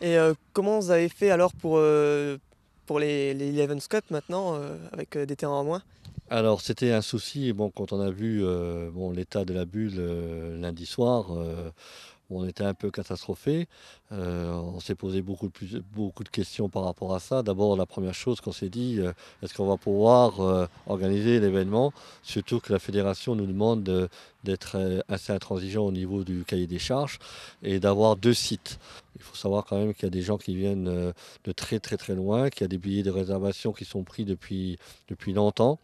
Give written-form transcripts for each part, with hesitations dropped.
Et comment vous avez fait alors pour les Eleven's Cup maintenant, avec des terrains en moins? Alors c'était un souci, bon, quand on a vu l'état de la bulle lundi soir, on était un peu catastrophé. On s'est posé beaucoup de questions par rapport à ça. D'abord, la première chose qu'on s'est dit, est-ce qu'on va pouvoir organiser l'événement? Surtout que la fédération nous demande d'être assez intransigeant au niveau du cahier des charges et d'avoir 2 sites. Il faut savoir quand même qu'il y a des gens qui viennent de très très très loin, qu'il y a des billets de réservation qui sont pris depuis longtemps.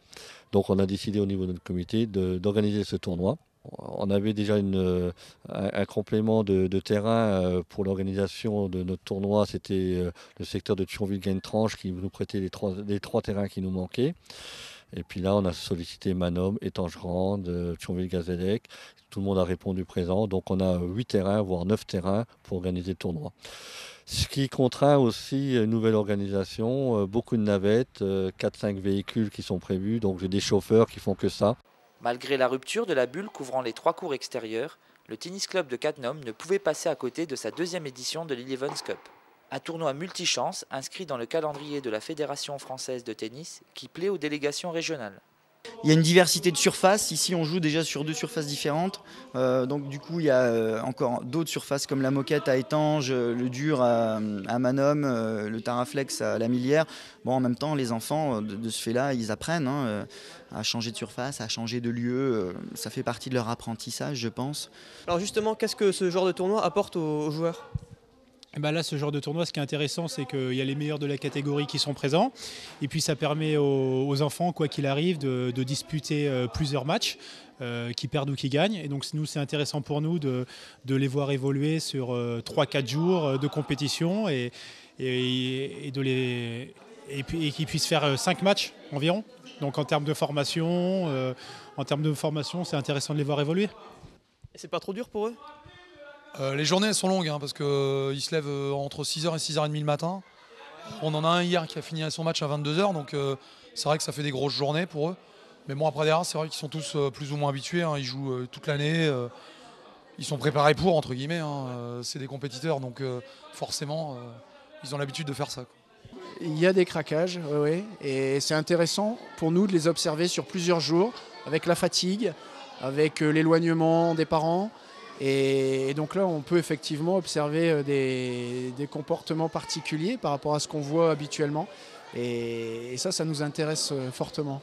Donc on a décidé au niveau de notre comité d'organiser ce tournoi. On avait déjà un complément de terrain pour l'organisation de notre tournoi. C'était le secteur de Thionville-Gaine-Tranche qui nous prêtait les trois terrains qui nous manquaient. Et puis là, on a sollicité Manom, Étanges-Grande, Thionville-Gazélec. Tout le monde a répondu présent. Donc on a 8 terrains, voire 9 terrains pour organiser le tournoi. Ce qui contraint aussi une nouvelle organisation, beaucoup de navettes, 4-5 véhicules qui sont prévus. Donc j'ai des chauffeurs qui font que ça. Malgré la rupture de la bulle couvrant les 3 cours extérieurs, le tennis club de Cattenom ne pouvait passer à côté de sa 2e édition de l'Eleven's Cup. Un tournoi multichance inscrit dans le calendrier de la Fédération française de tennis qui plaît aux délégations régionales. Il y a une diversité de surfaces. Ici, on joue déjà sur 2 surfaces différentes. Donc du coup, il y a encore d'autres surfaces comme la moquette à Étanges, le dur à Manom, le Taraflex à la Millière. Bon, en même temps, les enfants de ce fait-là, ils apprennent à changer de surface, à changer de lieu. Ça fait partie de leur apprentissage, je pense. Alors justement, qu'est-ce que ce genre de tournoi apporte aux joueurs? Et ben là, ce genre de tournoi, ce qui est intéressant, c'est qu'il y a les meilleurs de la catégorie qui sont présents. Et puis ça permet aux enfants, quoi qu'il arrive, de disputer plusieurs matchs, qui perdent ou qui gagnent. Et donc nous, c'est intéressant pour nous de les voir évoluer sur 3-4 jours de compétition et qu'ils puissent faire 5 matchs environ. Donc en termes de formation, c'est intéressant de les voir évoluer. Et c'est pas trop dur pour eux? Les journées elles sont longues parce qu'ils se lèvent entre 6h et 6h30 le matin. On en a un hier qui a fini son match à 22h, donc c'est vrai que ça fait des grosses journées pour eux. Mais bon, après derrière, c'est vrai qu'ils sont tous plus ou moins habitués, ils jouent toute l'année, ils sont préparés pour, entre guillemets, c'est des compétiteurs, donc forcément, ils ont l'habitude de faire ça. Il y a des craquages, oui, et c'est intéressant pour nous de les observer sur plusieurs jours, avec la fatigue, avec l'éloignement des parents. Et donc là, on peut effectivement observer des comportements particuliers par rapport à ce qu'on voit habituellement. Et ça nous intéresse fortement.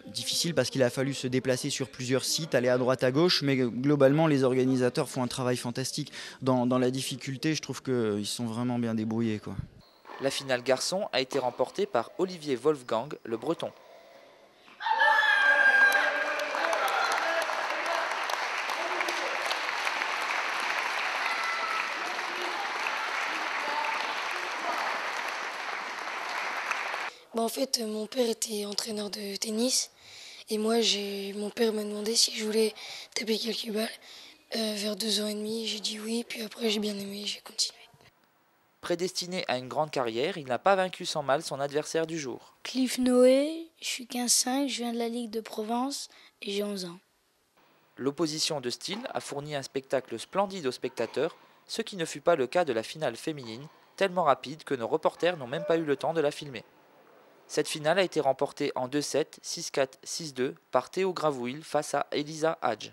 Difficile parce qu'il a fallu se déplacer sur plusieurs sites, aller à droite à gauche, mais globalement les organisateurs font un travail fantastique. Dans la difficulté, je trouve qu'ils sont vraiment bien débrouillés, quoi. La finale garçon a été remportée par Olivier Wolfgang, le Breton. En fait, mon père était entraîneur de tennis et moi, mon père m'a demandé si je voulais taper quelques balles. Vers 2 ans et demi, j'ai dit oui, puis après j'ai bien aimé, j'ai continué. Prédestiné à une grande carrière, il n'a pas vaincu sans mal son adversaire du jour. Cliff Noé, je suis 15-5, je viens de la Ligue de Provence et j'ai 11 ans. L'opposition de style a fourni un spectacle splendide aux spectateurs, ce qui ne fut pas le cas de la finale féminine, tellement rapide que nos reporters n'ont même pas eu le temps de la filmer. Cette finale a été remportée en 2-7, 6-4, 6-2 par Théo Gravouil face à Elisa Hadj.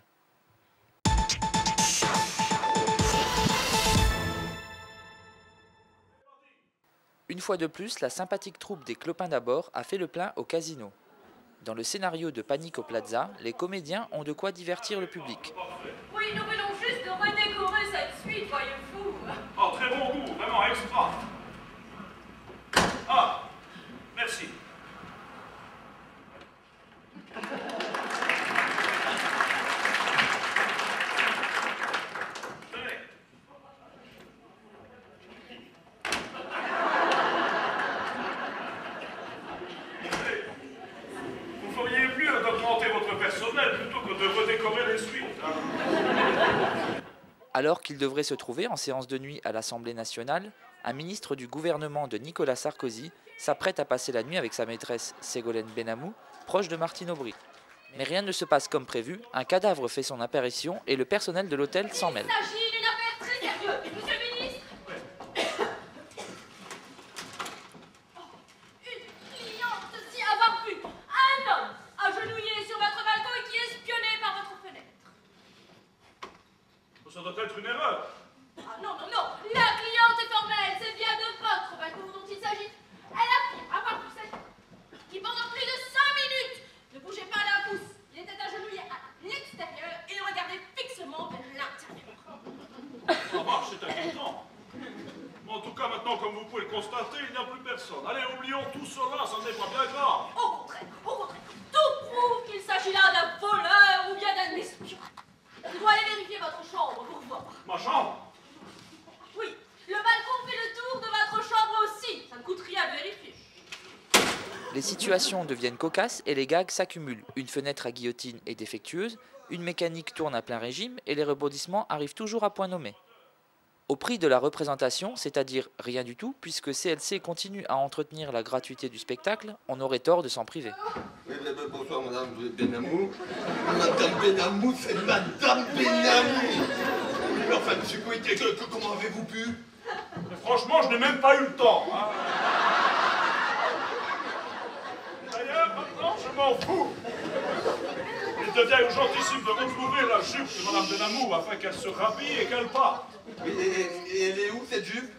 Une fois de plus, la sympathique troupe des Clopins d'abord a fait le plein au casino. Dans le scénario de Panique au Plaza, les comédiens ont de quoi divertir le public. Oui, nous venons juste de redécorer cette suite, voyez-vous. Oh, très bon goût, vraiment extra. Ah, merci. Vous feriez mieux d'augmenter votre personnel plutôt que de redécorer les suites. Alors qu'il devrait se trouver en séance de nuit à l'Assemblée nationale, un ministre du gouvernement de Nicolas Sarkozy s'apprête à passer la nuit avec sa maîtresse Ségolène Benamou, proche de Martine Aubry. Mais rien ne se passe comme prévu, un cadavre fait son apparition et le personnel de l'hôtel s'en mêle. Il s'agit d'une affaire très sérieuse, monsieur le ministre. tout cela, ça n'est pas bien grave. Au contraire, tout prouve qu'il s'agit là d'un voleur ou bien d'un espion. Je dois aller vérifier votre chambre pour voir. Ma chambre? Oui, le balcon fait le tour de votre chambre aussi. Ça ne coûte rien de vérifier. Les situations deviennent cocasses et les gags s'accumulent. Une fenêtre à guillotine est défectueuse, une mécanique tourne à plein régime et les rebondissements arrivent toujours à point nommé. Au prix de la représentation, c'est-à-dire rien du tout, puisque CLC continue à entretenir la gratuité du spectacle, on aurait tort de s'en priver. Oui, bonsoir madame Benamou. Madame Benamou, c'est madame Benamou. Mais enfin, monsieur Coïté, comment avez-vous pu? Mais franchement, je n'ai même pas eu le temps. Hein. D'ailleurs, maintenant, je m'en fous. Il devient urgentissime de retrouver la jupe de madame Benamou afin qu'elle se rhabille et qu'elle parte. Et elle est où cette jupe?